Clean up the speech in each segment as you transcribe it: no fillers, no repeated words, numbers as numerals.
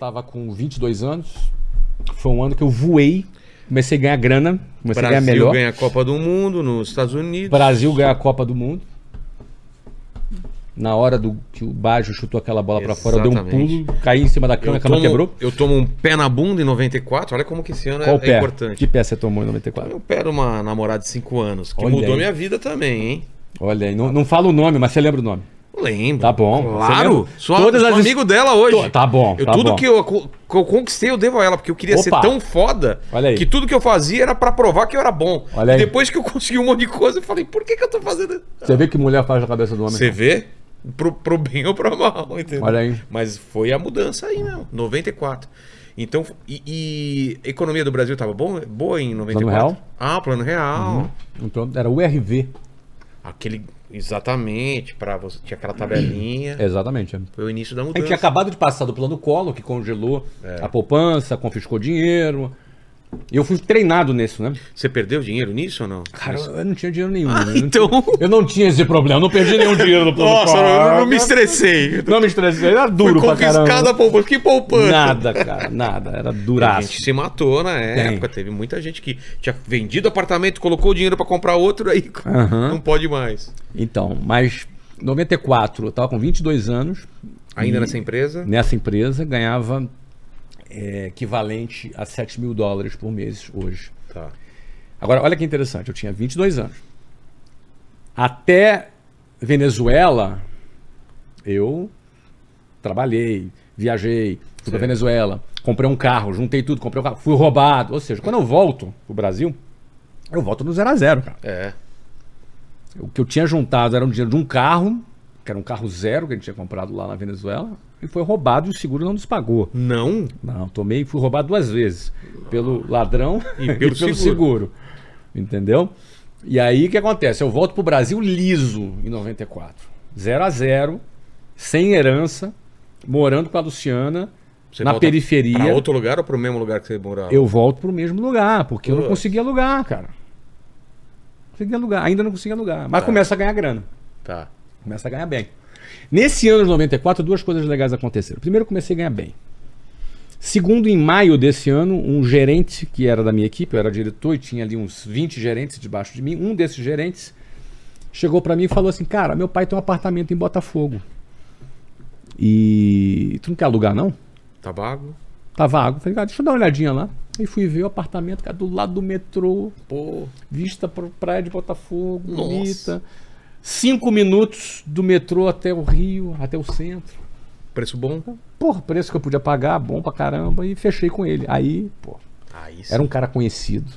tava com 22 anos. Foi um ano que eu voei. Comecei a ganhar grana. Comecei a ganhar melhor. Brasil ganha a Copa do Mundo nos Estados Unidos. Brasil ganha a Copa do Mundo. Na hora que o Baggio chutou aquela bola pra fora, eu dei um pulo, caí em cima da cama, a cama quebrou. Eu tomo um pé na bunda em 94. Olha como que esse ano Qual é pé? importante. Que pé você tomou em 94? Eu pego uma namorada de 5 anos, que Olha mudou aí. minha vida também, hein? Olha aí, não fala o nome, mas você lembra o nome. Lembro. Tá bom. Claro. Sou Todas as amigo dela hoje. Tá bom, tá tudo bom. que eu conquistei, eu devo a ela, porque eu queria ser Opa. tão foda Olha aí. que tudo que eu fazia era pra provar que eu era bom. Olha E aí. depois que eu consegui um monte de coisa, eu falei, por que eu tô fazendo isso? Você vê que mulher faz na cabeça do homem. Você vê? Pro bem ou pro mal, entendeu? Olha aí. Mas foi a mudança aí, meu. 94. Então, e a economia do Brasil tava boa em 94? Plano real? Ah, plano real. Então, era o URV. Aquele, exatamente, pra você, tinha aquela tabelinha. Exatamente. Foi o início da A mudança. gente tinha acabado de passar do plano Collor, que congelou a poupança, confiscou dinheiro. E eu fui treinado nisso, né? Você perdeu dinheiro nisso ou não? Cara, eu não tinha dinheiro nenhum. Ah, Eu não então- tinha- eu não tinha esse problema, eu não perdi nenhum dinheiro no plano Nossa, Collor. eu não me estressei. Não me estressei, era duro Foi pra caramba. confiscada a poupança. Que poupança? Nada, cara, nada. Era A duraço. gente se matou na época. Teve muita gente que tinha vendido apartamento, colocou o dinheiro pra comprar outro, aí não pode mais. Então, mas em 94, eu tava com 22 anos. Ainda e nessa empresa? Nessa empresa, ganhava equivalente a $7.000 por mês hoje. Tá. Agora, olha que interessante, eu tinha 22 anos. Até Venezuela, eu trabalhei, viajei, fui para Venezuela, comprei um carro, juntei tudo, comprei um carro, fui roubado. Ou seja, quando eu volto pro Brasil, eu volto no 0 a 0, cara. É. O que eu tinha juntado era um dinheiro de um carro, que era um carro zero que a gente tinha comprado lá na Venezuela, e foi roubado e o seguro não nos pagou. Não? Não, fui roubado 2 vezes. Pelo ladrão E pelo seguro. Entendeu? E aí o que acontece? Eu volto pro Brasil liso em 94. 0 a 0, sem herança, morando com a Luciana, Você na volta periferia. Pra outro lugar ou pro mesmo lugar que você morava? Eu volto pro mesmo lugar, porque eu não Putz. conseguia alugar, cara. Consegui alugar, ainda não conseguia alugar. Mas começa a ganhar grana. Tá. Começa a ganhar bem. Nesse ano de 94, 2 coisas legais aconteceram. Primeiro, eu comecei a ganhar bem. Segundo, em maio desse ano, um gerente que era da minha equipe, eu era diretor e tinha ali uns 20 gerentes debaixo de mim, um desses gerentes chegou para mim e falou assim, cara, meu pai tem um apartamento em Botafogo. E tu não quer alugar, não? Tá vago? Tá vago. Falei, cara, deixa eu dar uma olhadinha lá. Aí fui ver o apartamento, cara, do lado do metrô, Pô. vista para praia de Botafogo, Nossa. bonita. 5 minutos do metrô até o Rio, até o centro. Preço bom? Porra, preço que eu podia pagar, bom pra caramba, e fechei com ele. Aí, pô, Aí sim. era um cara conhecido.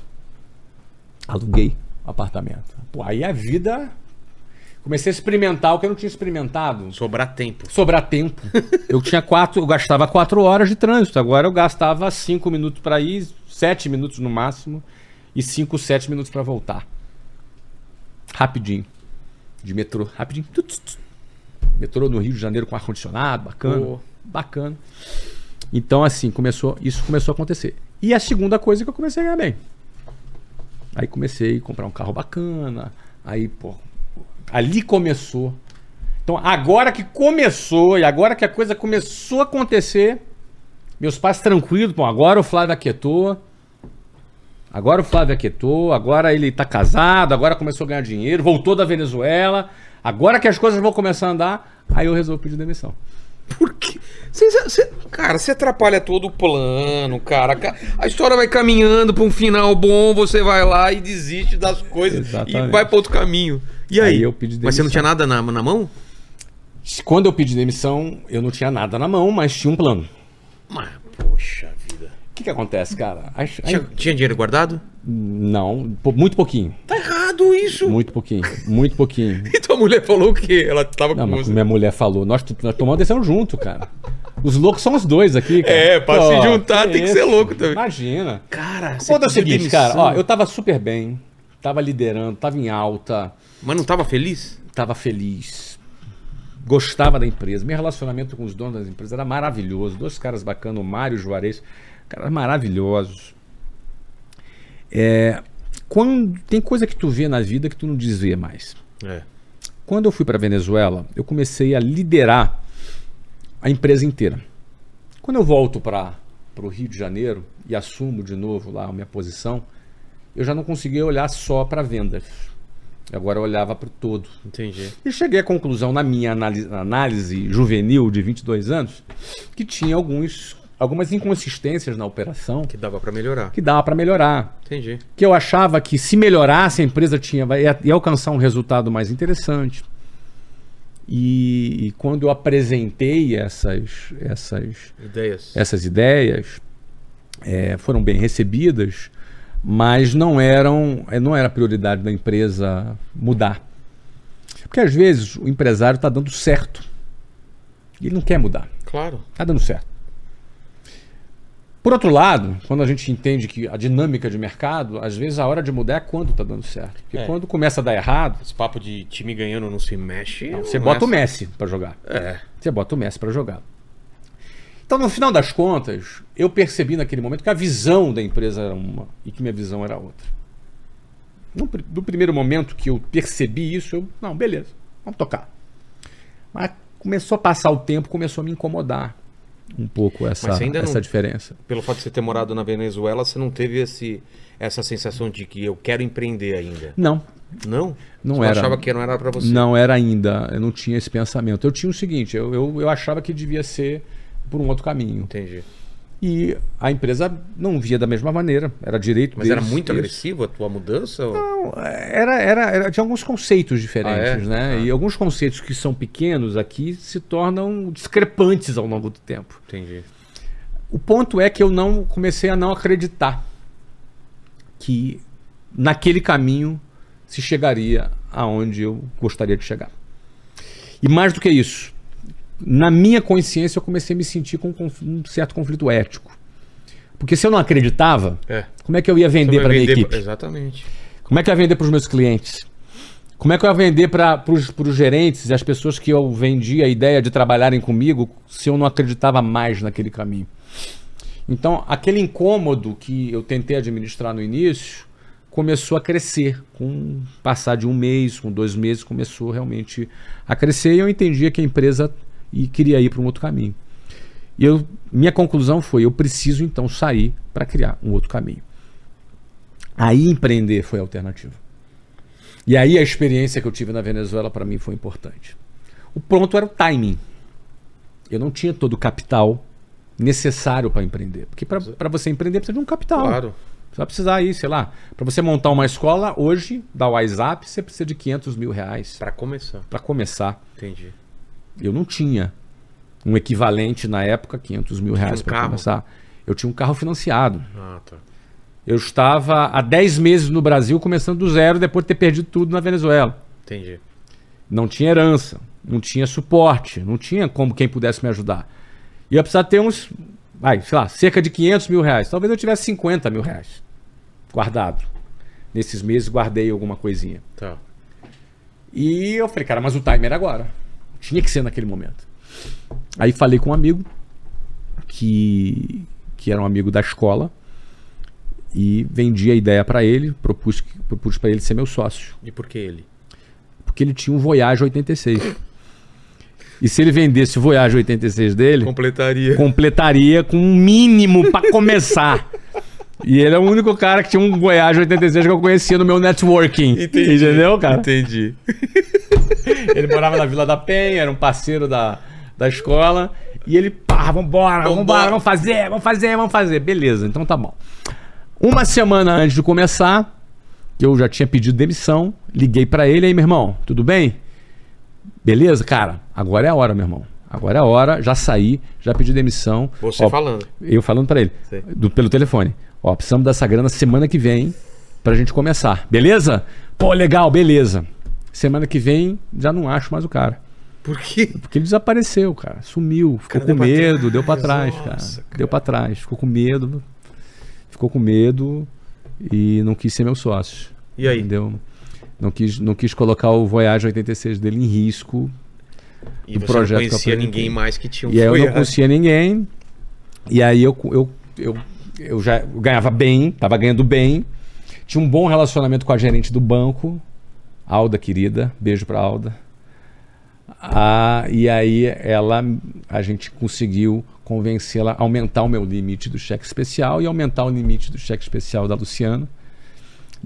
Aluguei o apartamento. Pô, aí a vida... Comecei a experimentar o que eu não tinha experimentado. Sobrar tempo. Sobrar tempo. Eu gastava 4 horas de trânsito. Agora eu gastava 5 minutos para ir, 7 minutos no máximo, e 5, 7 minutos para voltar. Rapidinho. De metrô, rapidinho. Metrô no Rio de Janeiro com ar-condicionado, bacana. Pô. Bacana. Então, assim, isso começou a acontecer. E a segunda coisa é que eu comecei a ganhar bem. Aí comecei a comprar um carro bacana. Aí, pô, ali começou. Então, agora que começou e agora que a coisa começou a acontecer, meus pais tranquilos, bom, agora o Flávio aquietou. Agora ele tá casado, agora começou a ganhar dinheiro, voltou da Venezuela. Agora que as coisas vão começar a andar, aí eu resolvi pedir demissão. Por quê? Cara, você atrapalha todo o plano, cara. A história vai caminhando pra um final bom, você vai lá e desiste das coisas. Exatamente. E vai pra outro caminho. E aí? Aí eu pedi Mas você não demissão. tinha nada na mão? Quando eu pedi demissão, eu não tinha nada na mão, mas tinha um plano. Mas, poxa vida. O que acontece, cara? Tinha dinheiro guardado? Não, muito pouquinho. Tá errado isso. Muito pouquinho. Muito pouquinho. E tua mulher falou o quê? Ela tava Não, com mas você. minha mulher falou, nós tomamos decisão junto, cara. Os loucos são os dois aqui, cara. É, pra se juntar tem que ser isso? louco também. Imagina. Cara, O ponto é o seguinte, demissão. cara, ó, eu tava super bem, tava liderando, tava em alta, Mas não tava feliz? tava feliz, gostava da empresa. Meu relacionamento com os donos das empresas era maravilhoso. 2 caras bacanas, o Mário e o Juarez, caras maravilhosos. Tem coisa que tu vê na vida que tu não desvê mais. É. Quando eu fui para Venezuela, eu comecei a liderar a empresa inteira. Quando eu volto para o Rio de Janeiro e assumo de novo lá a minha posição, eu já não conseguia olhar só para vendas. Agora eu olhava para o todo. Entendi. E cheguei à conclusão, na minha análise juvenil de 22 anos, que tinha algumas inconsistências na operação Que dava para melhorar. que dava para melhorar. Entendi. Que eu achava que se melhorasse a empresa ia alcançar um resultado mais interessante. E quando eu apresentei essas ideias, foram bem recebidas, mas não era a prioridade da empresa mudar. Porque às vezes o empresário está dando certo e ele não quer mudar. Claro. Está dando certo. Por outro lado, quando a gente entende que a dinâmica de mercado, às vezes a hora de mudar é quando está dando certo. Porque quando começa a dar errado... Esse papo de time ganhando não se mexe... Você bota o Messi para jogar. Você bota o Messi para jogar. Então, no final das contas, eu percebi naquele momento que a visão da empresa era uma e que minha visão era outra. No primeiro momento que eu percebi isso, não, beleza, vamos tocar. Mas começou a passar o tempo, começou a me incomodar um pouco essa diferença. Pelo fato de você ter morado na Venezuela, você não teve essa sensação de que eu quero empreender ainda? Não. Não? Não você era. achava que não era para você? Não era ainda. Eu não tinha esse pensamento. Eu tinha o seguinte, eu achava que devia ser por um outro caminho. Entendi. E a empresa não via da mesma maneira. Era direito Mas deles, era muito agressiva a tua mudança? Não, tinha alguns conceitos diferentes, né? E alguns conceitos que são pequenos aqui se tornam discrepantes ao longo do tempo. Entendi. O ponto é que eu comecei a não acreditar que naquele caminho se chegaria aonde eu gostaria de chegar. E mais do que isso, na minha consciência eu comecei a me sentir com um certo conflito ético. Porque se eu não acreditava, como é que eu ia vender para a minha equipe? Exatamente. Como é que eu ia vender para os meus clientes? Como é que eu ia vender para os gerentes e as pessoas que eu vendia a ideia de trabalharem comigo se eu não acreditava mais naquele caminho? Então, aquele incômodo que eu tentei administrar no início começou a crescer. Com o passar de um mês, com 2 meses, começou realmente a crescer e eu entendia que a empresa queria ir para um outro caminho. E minha conclusão foi, eu preciso então sair para criar um outro caminho. Aí empreender foi a alternativa. E aí a experiência que eu tive na Venezuela para mim foi importante. O ponto era o timing. Eu não tinha todo o capital necessário para empreender. Porque para você empreender precisa de um capital. Claro. Você vai precisar aí, sei lá, para você montar uma escola, hoje, da WhatsApp, você precisa de R$500 mil. Para começar. Para começar. Entendi. Eu não tinha um equivalente na época, R$500 mil para começar. Eu tinha um carro financiado. Ah, tá. Eu estava há 10 meses no Brasil, começando do zero, depois de ter perdido tudo na Venezuela. Entendi. Não tinha herança, não tinha suporte, não tinha como quem pudesse me ajudar. E eu precisava ter cerca de R$500 mil. Talvez eu tivesse R$50 mil guardado. Nesses meses guardei alguma coisinha. Tá. E eu falei, cara, mas o timer era agora. Tinha que ser naquele momento. Aí falei com um amigo que era um amigo da escola e vendi a ideia para ele, propus para ele ser meu sócio. E por que ele? Porque ele tinha um Voyage 86. E se ele vendesse o Voyage 86 dele, completaria com um mínimo para começar. E ele é o único cara que tinha um Voyage 86 que eu conhecia no meu networking. Entendi. Entendeu, cara? Entendi. Ele morava na Vila da Penha, era um parceiro da escola. E ele, vambora, vamos fazer. Beleza, então tá bom. Uma semana antes de começar, que eu já tinha pedido demissão, liguei pra ele, aí, meu irmão, tudo bem? Beleza, cara, agora é a hora, meu irmão. Agora é a hora, já saí, já pedi demissão. Você falando. Eu falando pra ele, pelo telefone. Precisamos dessa grana semana que vem pra gente começar. Beleza? Pô, legal, beleza. Semana que vem, já não acho mais o cara. Por quê? Porque ele desapareceu, cara. Sumiu, ficou com medo, deu pra trás, cara. Deu pra trás, ficou com medo e não quis ser meu sócio. E aí? Entendeu? Não quis colocar o Voyage 86 dele em risco. E você não conhecia ninguém mais que tinha um Voyage. E aí eu não conhecia ninguém. E aí eu já ganhava bem, tava ganhando bem. Tinha um bom relacionamento com a gerente do banco, Alda, querida. Beijo pra Alda. E aí a gente conseguiu convencê-la a aumentar o meu limite do cheque especial e aumentar o limite do cheque especial da Luciana.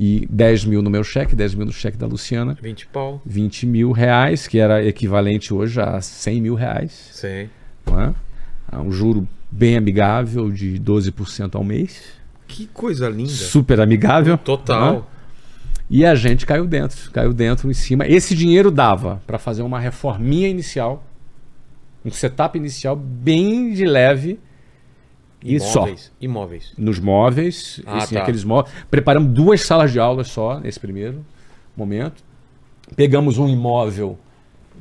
E 10 mil no meu cheque, 10 mil no cheque da Luciana. 20 pau. 20 mil reais, que era equivalente hoje a 100 mil reais. Sim. Não é? Um juro bem amigável de 12% ao mês. Que coisa linda. Super amigável. Total. Não é? E a gente caiu dentro em cima. Esse dinheiro dava para fazer uma reforminha inicial, um setup inicial bem de leve. E só. Imóveis. Nos móveis, Tá. aqueles móveis. Preparamos 2 salas de aula só nesse primeiro momento. Pegamos um imóvel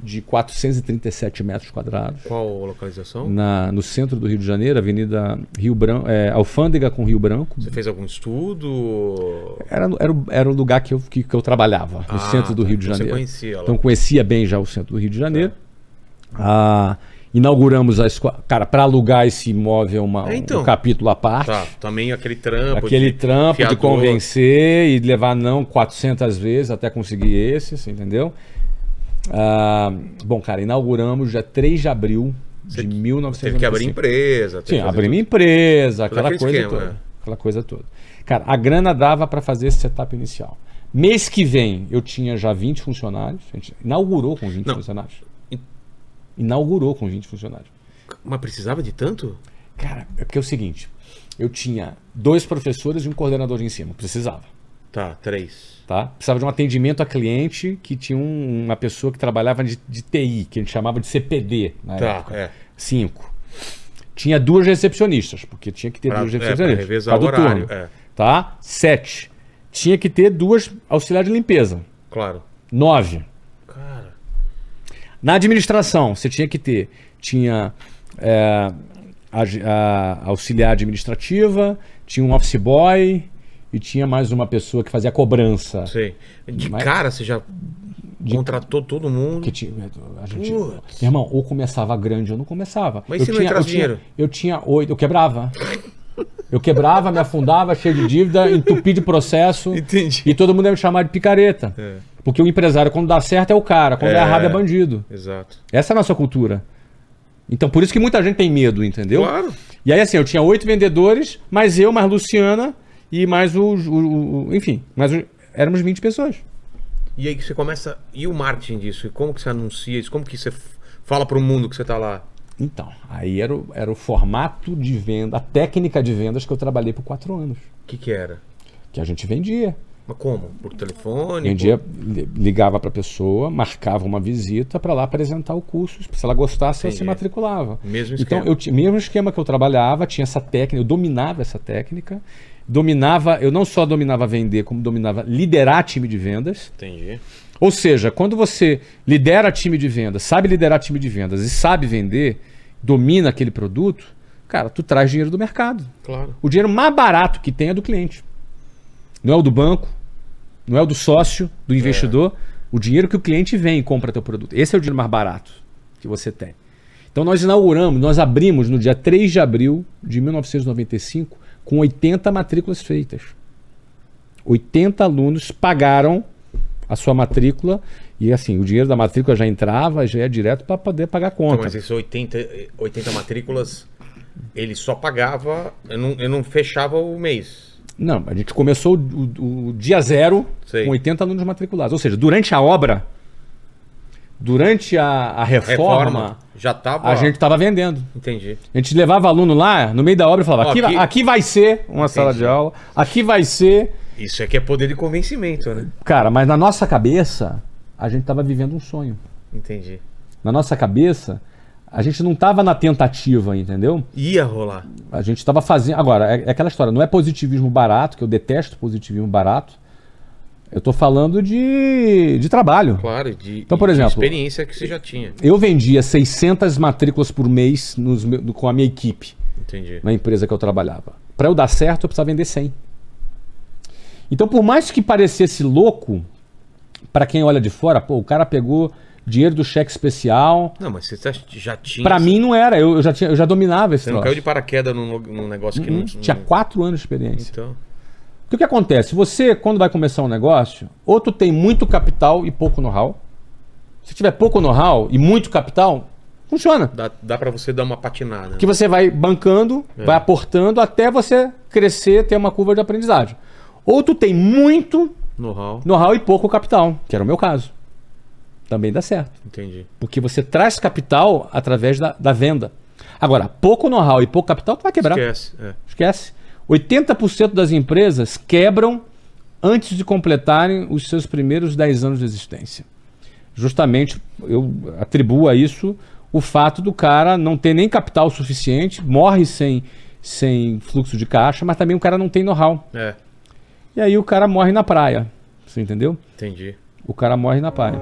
de 437 metros quadrados. Qual localização? No centro do Rio de Janeiro, Avenida Rio Branco, Alfândega com Rio Branco. Você fez algum estudo? Era o lugar que eu trabalhava, no centro do Rio de Janeiro. Você conhecia lá. Então conhecia bem já o centro do Rio de Janeiro. Inauguramos a escola. Cara, para alugar esse imóvel um capítulo à parte. Tá, também aquele trampo. De convencer e levar 400 vezes até conseguir esse, você entendeu? Bom, cara, inauguramos dia 3 de abril de 1995. Teve que abrir empresa. Sim, abrir minha empresa, aquela coisa toda. Cara, a grana dava para fazer esse setup inicial. Mês que vem eu tinha já 20 funcionários. A gente inaugurou com 20 funcionários. Inaugurou com 20 funcionários. Mas precisava de tanto? Cara, é porque é o seguinte, eu tinha 2 professores e um coordenador de ensino, precisava. Tá, 3. Tá? Precisava de um atendimento a cliente que tinha uma pessoa que trabalhava de TI, que a gente chamava de CPD na época. 5. Tinha 2 recepcionistas, porque tinha que ter 2 recepcionistas. Para revezar o horário. Tá? 7. Tinha que ter 2 auxiliares de limpeza. Claro. 9. Cara. Na administração, você tinha a auxiliar administrativa, tinha um office boy e tinha mais uma pessoa que fazia cobrança. Sei. Cara, você já contratou todo mundo? Meu irmão, ou começava grande ou não começava. Mas se não entrasse dinheiro? Eu tinha 8, eu quebrava. Me afundava, cheio de dívida, entupi de processo. Entendi. E todo mundo ia me chamar de picareta. Porque o empresário, quando dá certo, é o cara. Quando é errado, é bandido. Exato. Essa é a nossa cultura. Então, por isso que muita gente tem medo, entendeu? Claro. E aí, assim, eu tinha 8 vendedores, mais eu, mais Luciana e mais enfim, éramos 20 pessoas. E aí que você começa... E o marketing disso? E como que você anuncia isso? Como que você fala para o mundo que você está lá? Então, aí era o formato de venda, a técnica de vendas que eu trabalhei por 4 anos. O que era? Que a gente vendia. Mas como? Por telefone? Vendia, ligava para a pessoa, marcava uma visita para lá apresentar o curso. Se ela gostasse, ela se matriculava. Mesmo esquema. Então, mesmo esquema que eu trabalhava, tinha essa técnica, eu dominava essa técnica. Eu não só dominava vender, como dominava liderar time de vendas. Entendi. Ou seja, quando você lidera time de vendas, sabe liderar time de vendas e sabe vender, domina aquele produto, cara, tu traz dinheiro do mercado. Claro. O dinheiro mais barato que tem é do cliente. Não é o do banco, não é o do sócio, do investidor. O dinheiro que o cliente vem e compra teu produto. Esse é o dinheiro mais barato que você tem. Então nós abrimos no dia 3 de abril de 1995 com 80 matrículas feitas. 80 alunos pagaram a sua matrícula e assim, o dinheiro da matrícula já entrava, já ia direto para poder pagar a conta. Então, mas esses 80 matrículas, ele só pagava, eu não fechava o mês. Não, a gente começou o dia 0 com 80 alunos matriculados. Ou seja, durante a obra, durante a reforma já tava... a gente estava vendendo. Entendi. A gente levava aluno lá, no meio da obra, e falava, aqui vai ser uma sala de aula, aqui vai ser... Isso é que é poder de convencimento, né? Cara, mas na nossa cabeça, a gente estava vivendo um sonho. Entendi. Na nossa cabeça, a gente não estava na tentativa, entendeu? Ia rolar. A gente estava fazendo... Agora, é aquela história, não é positivismo barato, que eu detesto positivismo barato. Eu estou falando de trabalho. Claro, então, por exemplo, experiência que você já tinha. Eu vendia 600 matrículas por mês com a minha equipe. Entendi. Na empresa que eu trabalhava. Para eu dar certo, eu precisava vender 100. Então, por mais que parecesse louco, para quem olha de fora, pô, o cara pegou dinheiro do cheque especial. Não, mas você já tinha... Para mim não era, eu já dominava esse troço. Você não caiu de paraquedas num negócio que não... Tinha 4 anos de experiência. Então... Porque o que acontece? Você, quando vai começar um negócio, ou tu tem muito capital e pouco know-how. Se tiver pouco know-how e muito capital, Funciona. Dá pra você dar uma patinada. Que você vai bancando, vai aportando até você crescer, ter uma curva de aprendizagem. Ou tu tem muito know-how e pouco capital, que era o meu caso. Também dá certo. Entendi. Porque você traz capital através da venda. Agora, pouco know-how e pouco capital, tu vai quebrar. Esquece. 80% das empresas quebram antes de completarem os seus primeiros 10 anos de existência. Justamente, eu atribuo a isso o fato do cara não ter nem capital suficiente, morre sem fluxo de caixa, mas também o cara não tem know-how. E aí o cara morre na praia. Você entendeu? Entendi. O cara morre na praia.